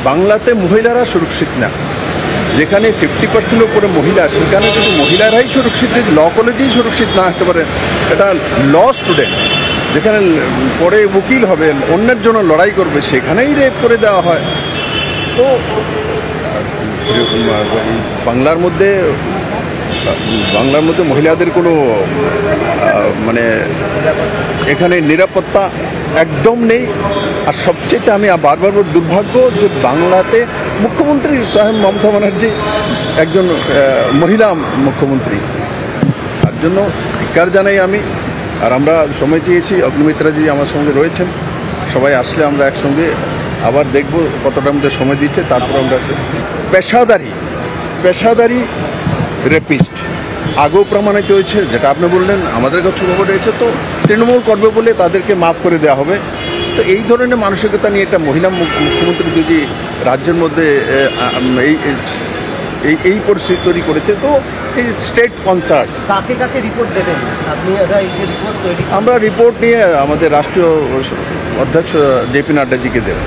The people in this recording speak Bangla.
বাংলাতে মহিলারা সুরক্ষিত না। যেখানে 50% উপরে মহিলা, সেখানে যদি মহিলারাই সুরক্ষিত, ল কলেজেই সুরক্ষিত না হতে পারে, এটা ল স্টুডেন্ট যেখানে পরে উকিল হবে, অন্যের জন্য লড়াই করবে, সেখানেই রেপ করে দেওয়া হয়। তো বাংলার মধ্যে মহিলাদের কোনো মানে এখানে নিরাপত্তা একদম নেই। আর সবচেয়ে আমি বারবার দুর্ভাগ্য যে বাংলাতে মুখ্যমন্ত্রী সাহেব মমতা ব্যানার্জি একজন মহিলা মুখ্যমন্ত্রী, তার জন্য ধিক্কার জানাই আমি। আর আমরা সময় চেয়েছি, অগ্নিমিত্রাজি আমার সঙ্গে রয়েছেন, সবাই আসলে আমরা একসঙ্গে আবার দেখব কতটা আমাদের সময় দিচ্ছে। তারপর আমরা পেশাদারি রেপিস্ট আগেও প্রমাণিত হয়েছে, যেটা আপনি বললেন আমাদের কাছে খবর রয়েছে। তো তৃণমূল করবে বলে তাদেরকে মাফ করে দেওয়া হবে। তো এই ধরনের মানসিকতা নিয়ে একটা মহিলা মুখ্যমন্ত্রী যদি রাজ্যের মধ্যে এই পরিস্থিতি তৈরি করেছে, তো এই স্টেট কনসার্ন। কাকে রিপোর্ট দেবেন আপনি? আমরা রিপোর্ট নিয়ে আমাদের রাষ্ট্রীয় অধ্যক্ষ জেপি নাড্ডাজিকে দেব।